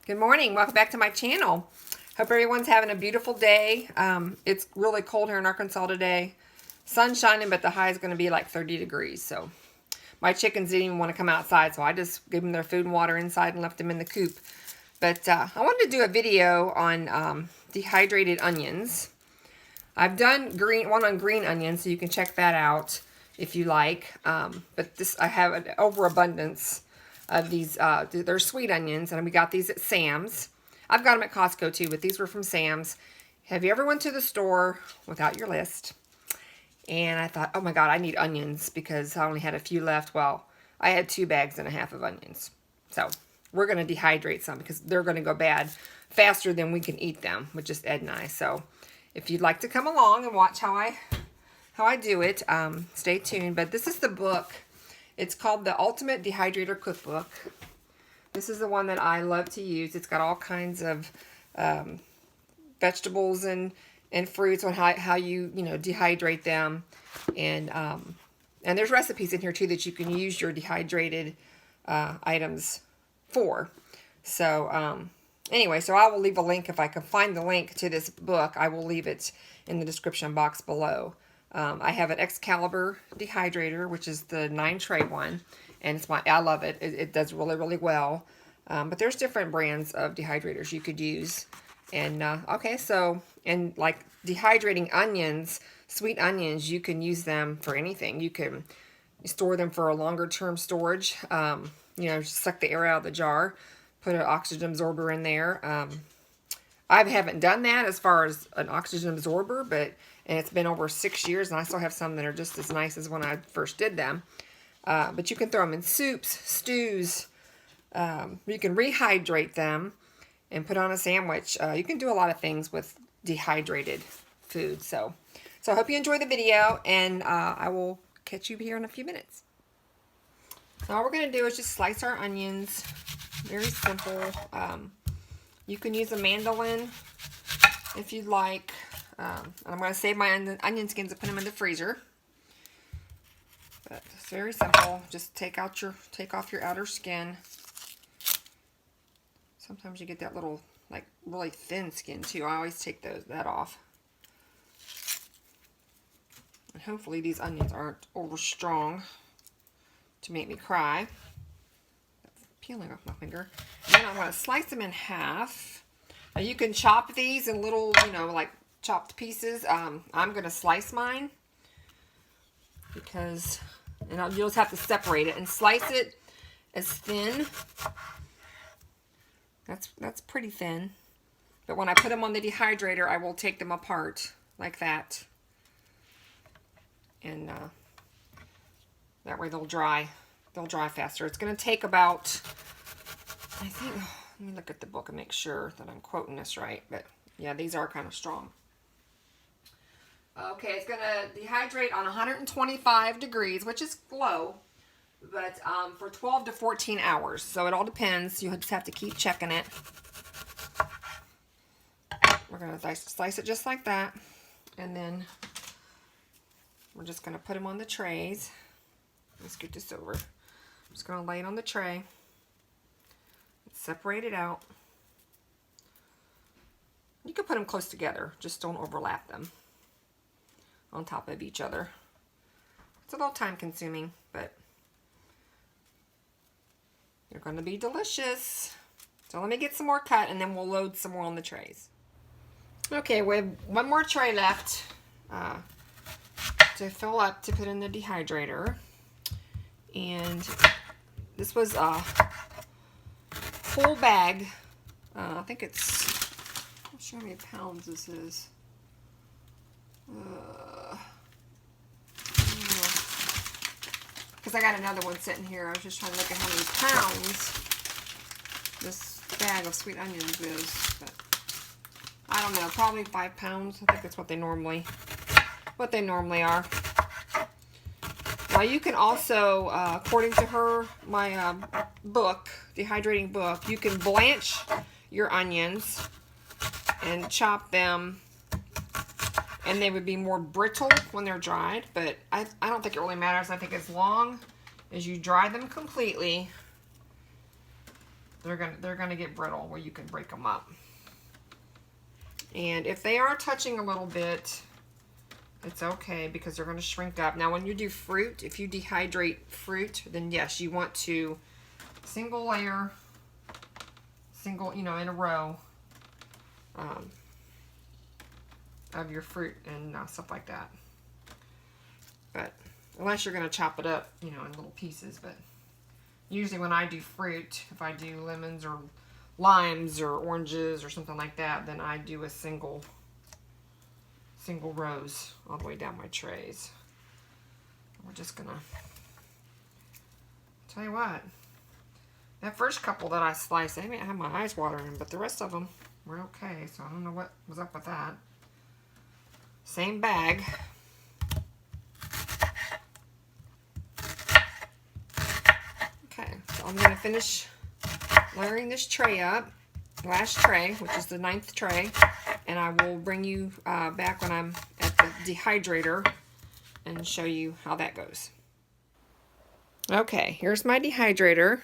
Good morning. Welcome back to my channel. Hope everyone's having a beautiful day. It's really cold here in Arkansas today. Sun's shining, but the high is going to be like 30 degrees. So my chickens didn't even want to come outside, so I just gave them their food and water inside and left them in the coop. But I wanted to do a video on dehydrated onions. I've done one on green onions, so you can check that out if you like. But this, I have an overabundance of these. They're sweet onions, and we got these at Sam's. I've got them at Costco too, but these were from Sam's. Have you ever went to the store without your list? And I thought, oh my God, I need onions because I only had a few left. Well, I had 2.5 bags of onions. So we're going to dehydrate some because they're going to go bad faster than we can eat them, which is Ed and I. So if you'd like to come along and watch how I do it, stay tuned. But this is the book. It's called The Ultimate Dehydrator Cookbook. This is the one that I love to use. It's got all kinds of vegetables and fruits on how you dehydrate them, and there's recipes in here too that you can use your dehydrated items for. So anyway, so I will leave a link if I can find the link to this book. I will leave it in the description box below. I have an Excalibur dehydrator, which is the 9-tray one, and I love it. It does really, really well. But there's different brands of dehydrators you could use. And okay, so, and like dehydrating onions, sweet onions, you can use them for anything. You can store them for a longer term storage. Suck the air out of the jar, put an oxygen absorber in there. I haven't done that as far as an oxygen absorber, and it's been over 6 years, and I still have some that are just as nice as when I first did them. But you can throw them in soups, stews. You can rehydrate them and put on a sandwich. You can do a lot of things with dehydrated food. So I hope you enjoy the video, and I will catch you here in a few minutes. So all we're going to do is just slice our onions. Very simple. You can use a mandolin if you'd like. I'm going to save my onion skins and put them in the freezer. But it's very simple. Just take off your outer skin. Sometimes you get that little, like, really thin skin too. I always take that off. And hopefully these onions aren't over strong to make me cry. That's peeling off my finger. And then I'm going to slice them in half. Now you can chop these in little, like chopped pieces. I'm going to slice mine because, you'll just have to separate it and slice it as thin. That's pretty thin. But when I put them on the dehydrator, I will take them apart like that. And that way they'll dry. They'll dry faster. It's going to take about, I think, let me look at the book and make sure that I'm quoting this right. But yeah, these are kind of strong. Okay, it's going to dehydrate on 125 degrees, which is low. But for 12 to 14 hours. So it all depends. You just have to keep checking it. We're going to slice it just like that. And then we're just going to put them on the trays. Let's get this over. I'm just going to lay it on the tray. Separate it out. You can put them close together. Just don't overlap them on top of each other. It's a little time consuming, but they're going to be delicious. So let me get some more cut, and then we'll load some more on the trays. Okay, we have one more tray left to fill up to put in the dehydrator. And this was a full bag. I think it's, I'm not sure how many pounds this is. Because I got another one sitting here. I was just trying to look at how many pounds this bag of sweet onions is. But I don't know, probably 5 pounds. I think that's what they normally are. Now you can also, according to my book, dehydrating book, you can blanch your onions and chop them, and they would be more brittle when they're dried, but I don't think it really matters. I think as long as you dry them completely, they're gonna get brittle where you can break them up. And if they are touching a little bit, it's okay because they're going to shrink up. Now when you do fruit, if you dehydrate fruit, then yes, you want to single layer, in a row of your fruit and stuff like that. But unless you're going to chop it up, in little pieces. But usually when I do fruit, if I do lemons or limes or oranges or something like that, then I do a single rows all the way down my trays. We're just gonna tell you what, that first couple that I sliced, I have my eyes watering, but the rest of them were okay. So I don't know what was up with that. Same bag. Okay, so I'm gonna finish layering this tray up, last tray, which is the 9th tray, and I will bring you back when I'm at the dehydrator and show you how that goes. Okay, here's my dehydrator.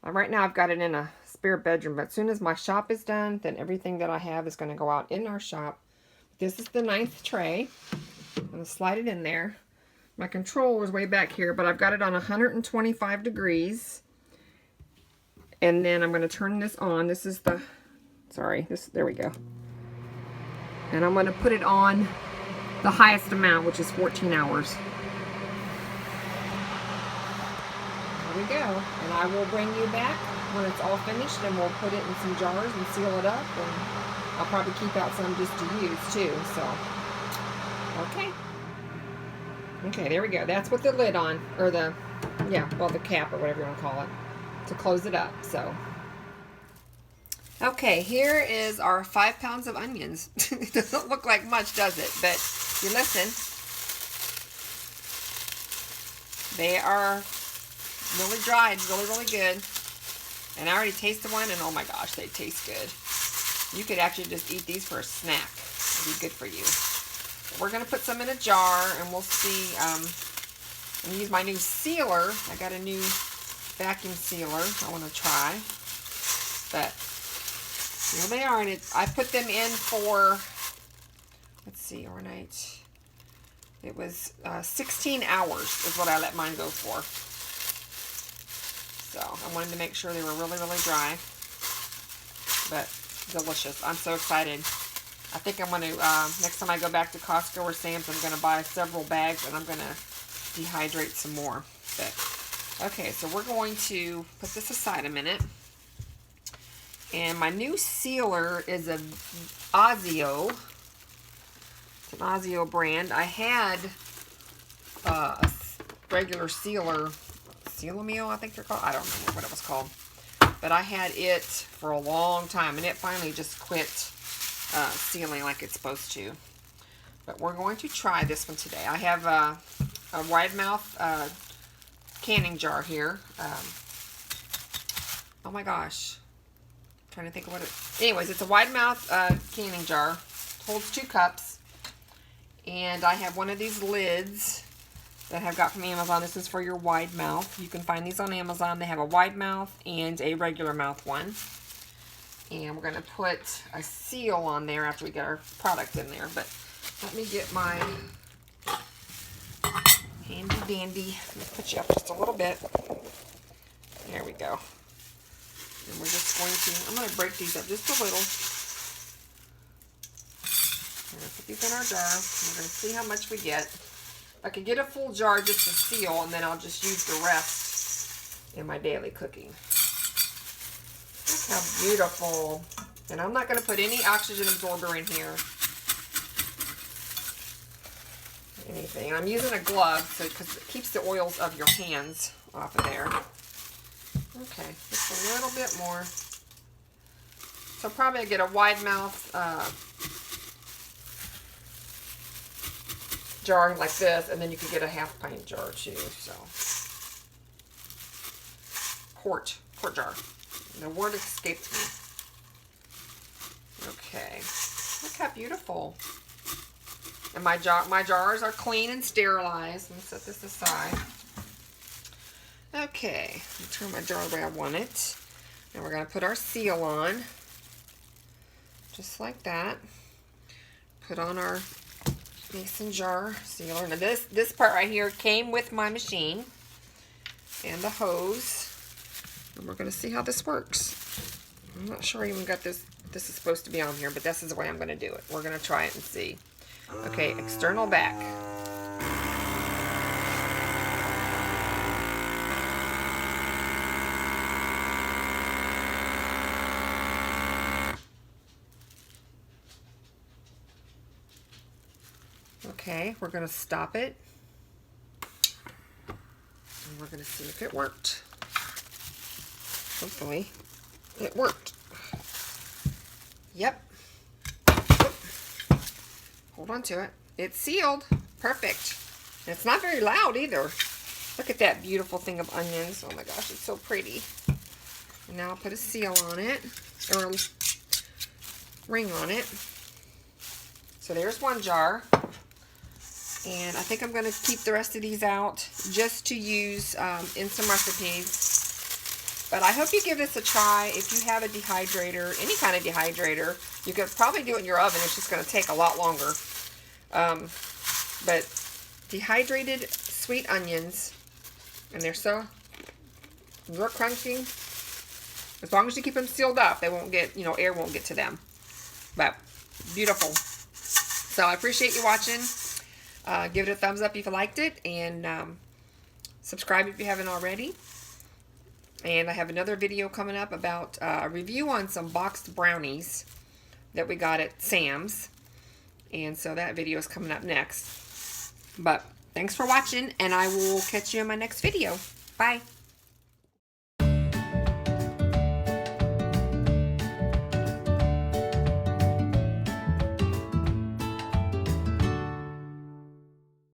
Right now I've got it in a spare bedroom, but as soon as my shop is done, then everything that I have is going to go out in our shop. This is the 9th tray. I'm going to slide it in there. My controller is way back here, but I've got it on 125 degrees. And then I'm going to turn this on. This is the, there we go. And I'm going to put it on the highest amount, which is 14 hours. There we go. And I will bring you back when it's all finished, and we'll put it in some jars and seal it up. And I'll probably keep out some just to use too. So, okay. Okay, there we go. That's with the lid on, or the cap or whatever you want to call it, to close it up. So okay, here is our 5 pounds of onions. It doesn't look like much, does it? But you listen, they are really dried, really good. And I already tasted one, and oh my gosh, they taste good. You could actually just eat these for a snack. It'd be good for you. We're going to put some in a jar, and we'll see. I'm going to use my new sealer. I got a new vacuum sealer I want to try. But here they are, and I put them in for, let's see, overnight. It was 16 hours is what I let mine go for. So I wanted to make sure they were really dry, but delicious. I'm so excited. I think I'm going to, next time I go back to Costco or Sam's, I'm going to buy several bags, and I'm going to dehydrate some more. But, okay, so we're going to put this aside a minute. And my new sealer is a Ozio. It's an Ozio brand. I had a regular sealer, Sealamio, I think they're called. I don't remember what it was called. But I had it for a long time, and it finally just quit sealing like it's supposed to. But we're going to try this one today. I have a wide mouth canning jar here. Oh my gosh. I'm trying to think of what it... Anyways, it's a wide mouth canning jar. Holds 2 cups. And I have one of these lids that I've got from Amazon. This is for your wide mouth. You can find these on Amazon. They have a wide mouth and a regular mouth one. And we're going to put a seal on there after we get our product in there. But let me get my handy dandy. Let me put you up just a little bit. There we go. And we're just going to, I'm going to break these up just a little. We're going to put these in our jar. We're going to see how much we get. I can get a full jar just to seal, and then I'll just use the rest in my daily cooking. Look how beautiful. And I'm not going to put any oxygen absorber in here. Anything. I'm using a glove because it keeps the oils of your hands off of there. Okay, just a little bit more. So probably get a wide mouth jar like this, and then you can get a half pint jar too. So quart jar. The word escaped me. Okay, look how beautiful. And my jars are clean and sterilized. Let me set this aside. Okay, let me turn my jar the way I want it. And we're going to put our seal on, just like that. Put on our mason jar sealer. Now this part right here came with my machine and the hose. And we're going to see how this works. I'm not sure I even got this. This is supposed to be on here, but this is the way I'm going to do it. We're going to try it and see. Okay, external back. Okay, we're going to stop it. And we're going to see if it worked. Hopefully, it worked. Yep. Hold on to it. It's sealed. Perfect. And it's not very loud either. Look at that beautiful thing of onions. Oh my gosh, it's so pretty. And now I'll put a seal on it, or a ring on it. So there's one jar. And I think I'm going to keep the rest of these out just to use in some recipes. But I hope you give this a try. If you have a dehydrator, any kind of dehydrator, you could probably do it in your oven. It's just going to take a lot longer. But dehydrated sweet onions, and they're crunchy. As long as you keep them sealed up, they won't get, air won't get to them. But beautiful. So I appreciate you watching. Give it a thumbs up if you liked it, and subscribe if you haven't already. And I have another video coming up about a review on some boxed brownies that we got at Sam's. And so that video is coming up next. But thanks for watching, and I will catch you in my next video. Bye.